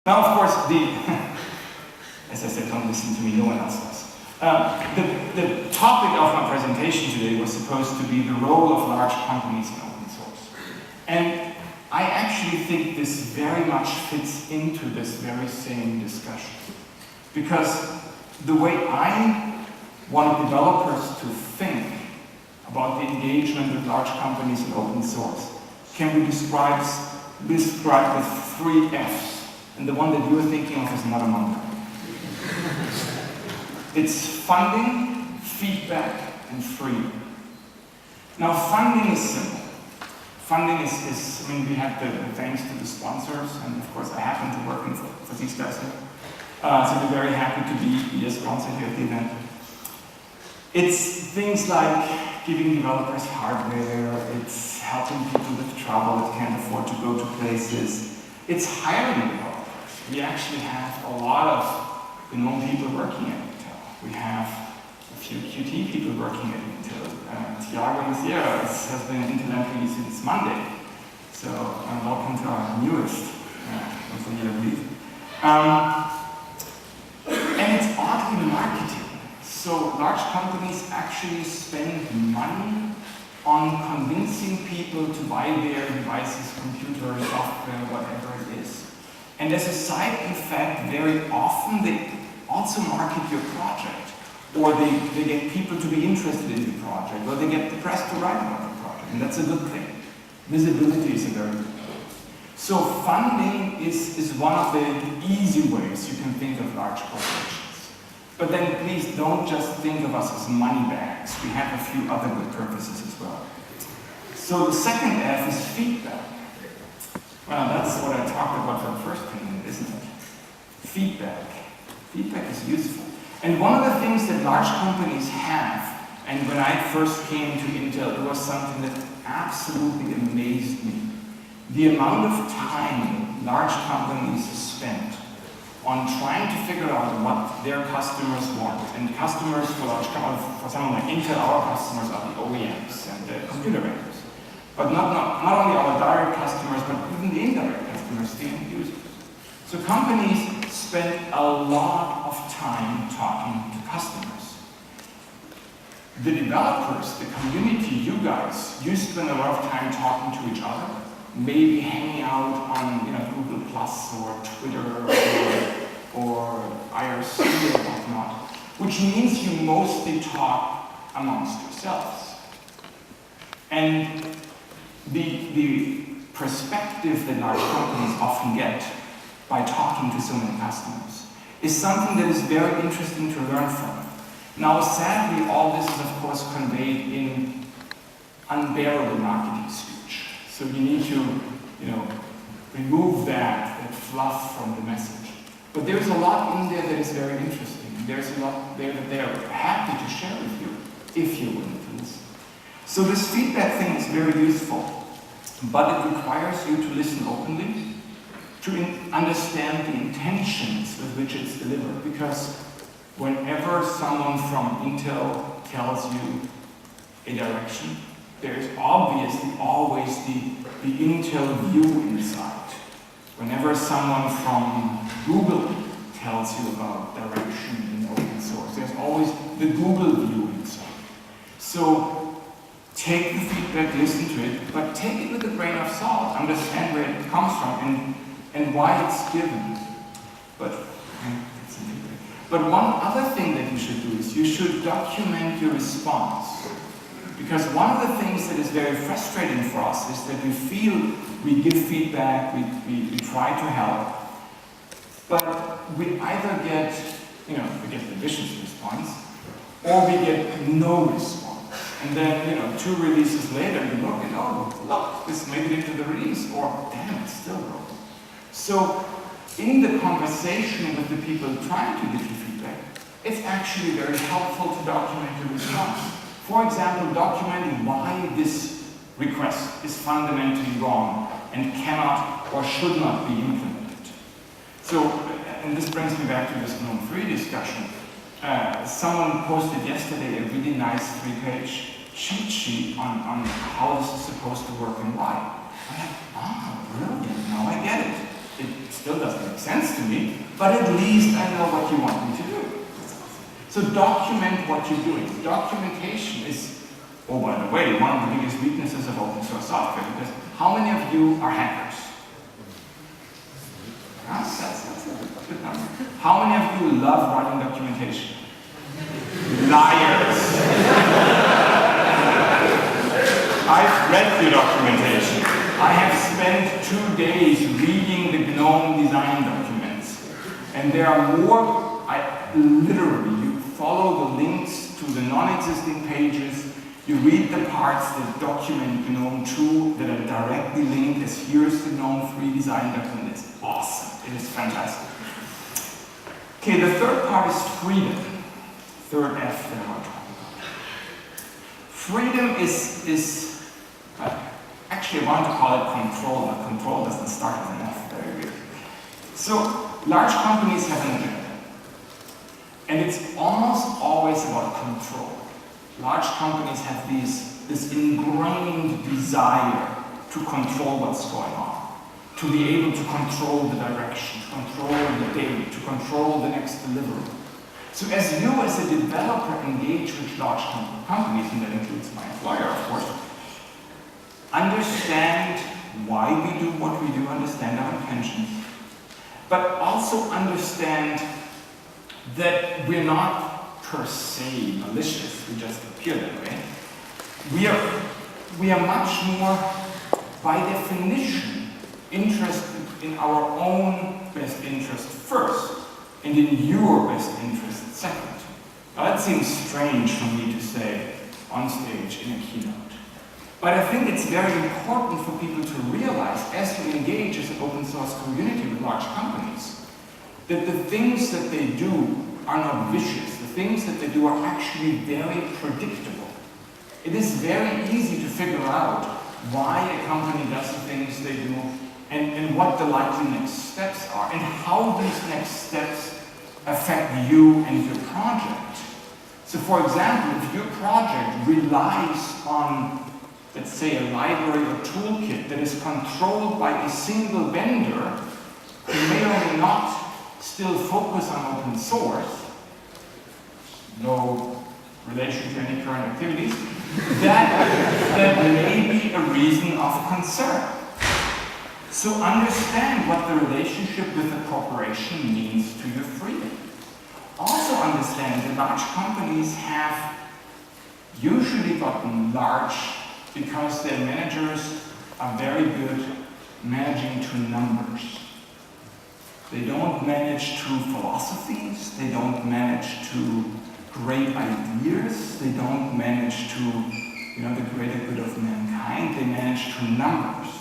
Now, of course, as I said, don't listen to me, no one else does. The topic of my presentation today was supposed to be the role of large companies in open source. And I actually think this very much fits into this very same discussion. Because the way I want developers to think about the engagement with large companies in open source can be described with 3 F's. And the one that you're thinking of is not among them. It's funding, feedback, and freedom. Now, funding is simple. Funding is I mean, we have the thanks to the sponsors, and of course I happen to work for these guys here. So we're very happy to be a sponsor here at the event. It's things like giving developers hardware, it's helping people with travel that can't afford to go to places, it's hiring developers. We actually have a lot of known people working at Intel. We have a few Qt people working at Intel. Tiago Maciera has been an Intel employee since Monday. So welcome to our newest employee, I believe. And it's oddly marketing. So large companies actually spend money on convincing people to buy their devices, computers, software, whatever it is. And as a side effect, very often they also market your project, or they get people to be interested in the project, or they get the press to write about the project, and that's a good thing. Visibility is a very good thing. So funding is one of the easy ways you can think of large corporations. But then please don't just think of us as money bags. We have a few other good purposes as well. So the second F is feedback. Well, that's what I talked about for the first minute, isn't it? Feedback. Feedback is useful. And one of the things that large companies have, and when I first came to Intel, it was something that absolutely amazed me. The amount of time large companies spent on trying to figure out what their customers want. And customers for large companies, for someone like Intel, our customers are the OEMs and the computer vendors. But not only our direct customers, but even the indirect customers, the end users. So companies spend a lot of time talking to customers. The developers, the community, you guys, you spend a lot of time talking to each other, maybe hanging out on Google Plus or Twitter or IRC or whatnot, which means you mostly talk amongst yourselves. And the perspective that large companies often get by talking to so many customers is something that is very interesting to learn from. Now, sadly, all this is, of course, conveyed in unbearable marketing speech. So you need to, remove that fluff from the message. But there's a lot in there that is very interesting. There's a lot there that they're happy to share with you, if you're willing to listen. So this feedback thing is very useful. But it requires you to listen openly, to understand the intentions with which it's delivered. Because whenever someone from Intel tells you a direction, there is obviously always the Intel view inside. Whenever someone from Google tells you about direction in open source, there's always the Google view inside. So take the feedback, listen to it, but take it with a grain of salt. Understand where it comes from and why it's given. But one other thing that you should do is you should document your response. Because one of the things that is very frustrating for us is that we feel we give feedback, we try to help, but we either get, we get the vicious response, or we get no response. And then, 2 releases later, you look and, look, this made it into the release, or damn, it's still broken. So, in the conversation with the people trying to give you feedback, it's actually very helpful to document your response. For example, documenting why this request is fundamentally wrong and cannot or should not be implemented. So, and this brings me back to this GNOME 3 discussion. Someone posted yesterday a really nice 3-page cheat sheet on how this is supposed to work and why. I'm like, brilliant, now I get it. It still doesn't make sense to me, but at least I know what you want me to do. So document what you're doing. Documentation is, oh, by the way, one of the biggest weaknesses of open source software, because how many of you are hackers? That's a good number. How many of you love writing documentation? Liars! I've read your documentation. I have spent 2 days reading the GNOME design documents. And there are more, literally, you follow the links to the non-existing pages, you read the parts that document GNOME 2 that are directly linked as here's the GNOME 3 design document. It's awesome. It is fantastic. Okay, the third part is freedom. Third F that I want to talk about. Freedom is actually I want to call it control, but control doesn't start with an F, very weird. So large companies have an agenda. And it's almost always about control. Large companies have this ingrained desire to control what's going on, to be able to control the direction, to control the date, to control the next deliverable. So as you as a developer engage with large companies, and that includes my employer, of course, understand why we do what we do, understand our intentions, but also understand that we're not per se malicious, we just appear that way. We are much more, by definition, interested in our own best interest first, and in your best interest second. Now that seems strange for me to say on stage in a keynote. But I think it's very important for people to realize, as you engage as an open source community with large companies, that the things that they do are not vicious. The things that they do are actually very predictable. It is very easy to figure out why a company does the things they do and what the likely next steps are and how these next steps affect you and your project. So for example, if your project relies on, let's say, a library or toolkit that is controlled by a single vendor, you may or may not still focus on open source, no relation to any current activities, that may be a reason of concern. So understand what the relationship with the corporation means to your freedom. Also understand that large companies have usually gotten large because their managers are very good managing to numbers. They don't manage to philosophies, they don't manage to great ideas, they don't manage to, the greater good of mankind, they manage to numbers.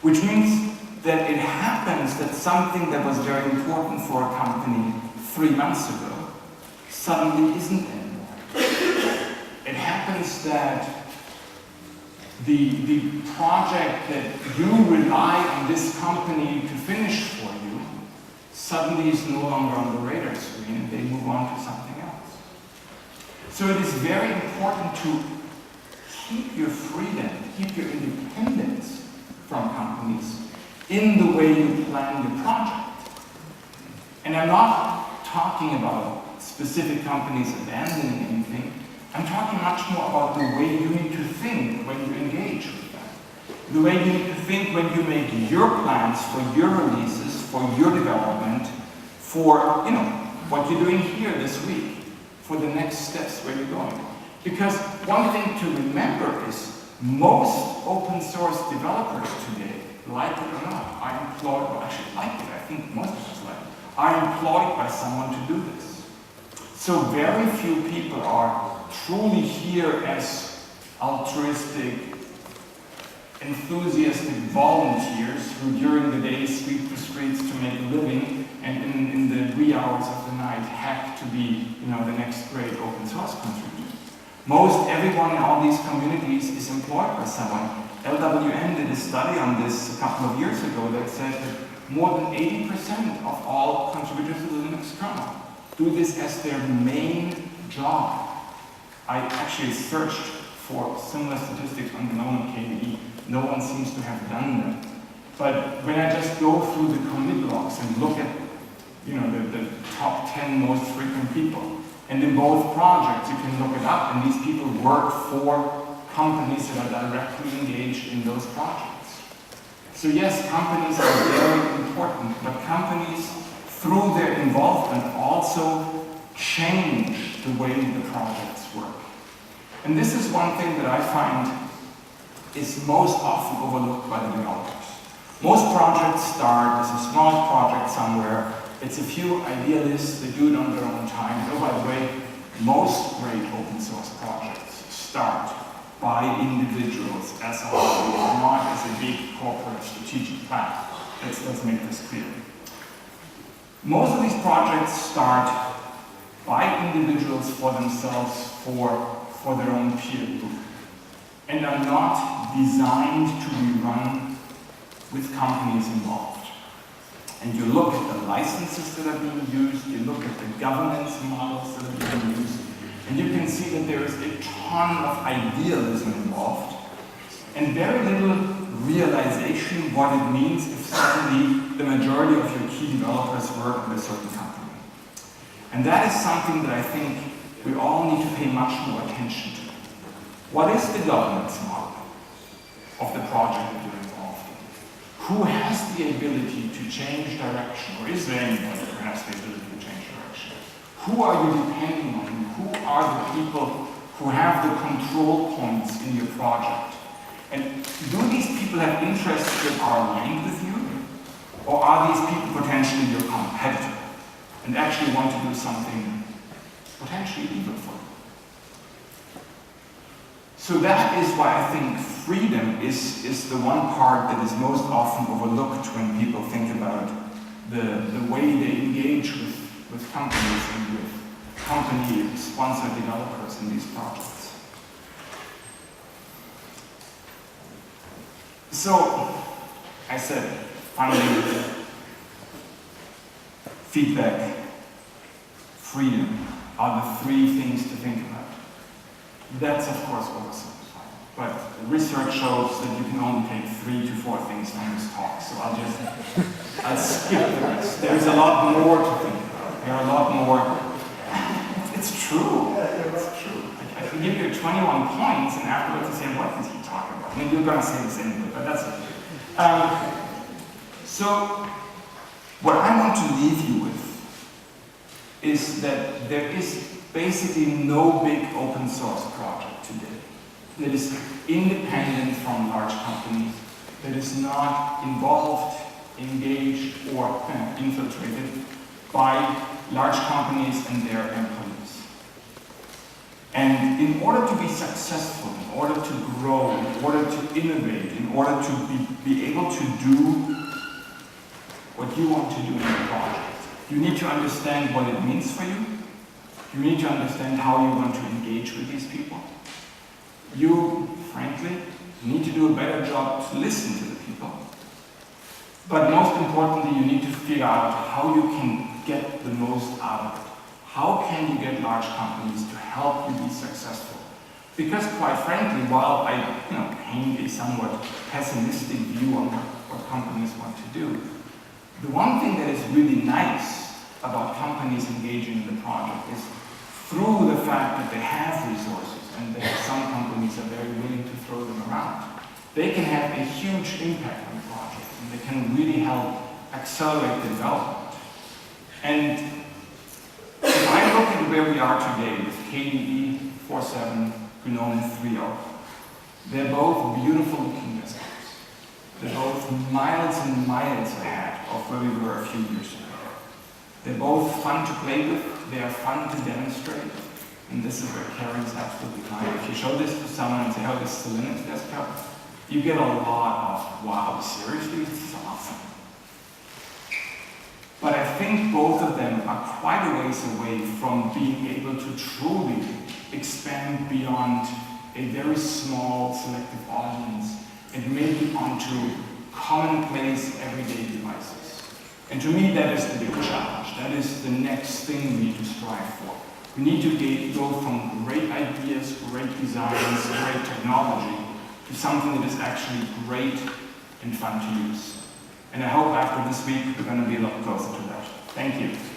Which means that it happens that something that was very important for a company 3 months ago suddenly isn't anymore. It happens that the project that you rely on this company to finish for you suddenly is no longer on the radar screen and they move on to something else. So it is very important to keep your freedom, keep your independence from companies in the way you plan your project. And I'm not talking about specific companies abandoning anything. I'm talking much more about the way you need to think when you engage with them. The way you need to think when you make your plans for your releases, for your development, for what you're doing here this week, for the next steps where you're going. Because one thing to remember is most open source developers today, like it or not, are employed, well actually like it, I think most of us like it, are employed by someone to do this. So very few people are truly here as altruistic, enthusiastic volunteers who during the day sweep the streets to make a living and in the wee hours of the night hack to be the next great open source contributor. Most everyone in all these communities is employed by someone. LWN did a study on this a couple of years ago that said that more than 80% of all contributors to the Linux kernel do this as their main job. I actually searched for similar statistics on GNOME and KDE. No one seems to have done that. But when I just go through the commit logs and look at the top 10 most frequent people, and in both projects you can look it up, and these people work for companies that are directly engaged in those projects. So yes, companies are very important, but companies, through their involvement, also change the way the projects work. And this is one thing that I find is most often overlooked by the developers. Most projects start as a small project somewhere. It's a few idealists, they do it on their own time. And oh, by the way, most great open source projects start by individuals as a whole, not as a big corporate strategic plan. Let's make this clear. Most of these projects start by individuals for themselves, for their own peer group, and are not designed to be run with companies involved. And you look at the licenses that are being used, you look at the governance models that are being used, and you can see that there is a ton of idealism involved, and very little realization what it means if suddenly the majority of your key developers work at a certain company. And that is something that I think we all need to pay much more attention to. What is the governance model of the project that you're involved in? Who has the ability to change direction, or is there anybody who has the ability to change direction? Who are you depending on? Who are the people who have the control points in your project? And do these people have interests that are aligned with you? Or are these people potentially your competitor and actually want to do something potentially evil for you? So that is why I think freedom is the one part that is most often overlooked when people think about the way they engage with companies and with company-sponsored developers in these projects. So, I said, funding, feedback, freedom are the three things to think about. That's of course oversimplified, but research shows that you can only take 3 to 4 things from this talk, so I'll skip the rest. There's a lot more to think about. There are a lot more. It's true. It's true. I can give you 21 points, and afterwards you say, what is he talking about? I mean, you're going to say the same thing, but that's okay. So, what I want to leave you with is that there is basically no big open source project today that is independent from large companies, that is not involved, engaged, or infiltrated by large companies and their employees. And in order to be successful, in order to grow, in order to innovate, in order to be able to do what you want to do in your project, you need to understand what it means for you. You need to understand how you want to engage with these people. You, frankly, need to do a better job to listen to the people. But most importantly, you need to figure out how you can get the most out of it. How can you get large companies to help you be successful? Because quite frankly, while I paint a somewhat pessimistic view on what companies want to do, the one thing that is really nice about companies engaging in the project is through the fact that they have resources and that some companies are very willing to throw them around, they can have a huge impact on the project and they can really help accelerate the development. And if I look at where we are today with KDE 4.7, GNOME 3.0, they're both beautiful looking desktops. They're both miles and miles ahead of where we were a few years ago. They're both fun to play with, they are fun to demonstrate, and this is where Karen's absolutely right. If you show this to someone and say, oh, this is a Linux desktop, you get a lot of, wow, seriously, this is awesome. But I think both of them are quite a ways away from being able to truly expand beyond a very small selective audience and make it onto commonplace everyday devices. And to me, that is the big challenge. That is the next thing we need to strive for. We need to go from great ideas, great designs, great technology, to something that is actually great and fun to use. And I hope after this week we're going to be a lot closer to that. Thank you.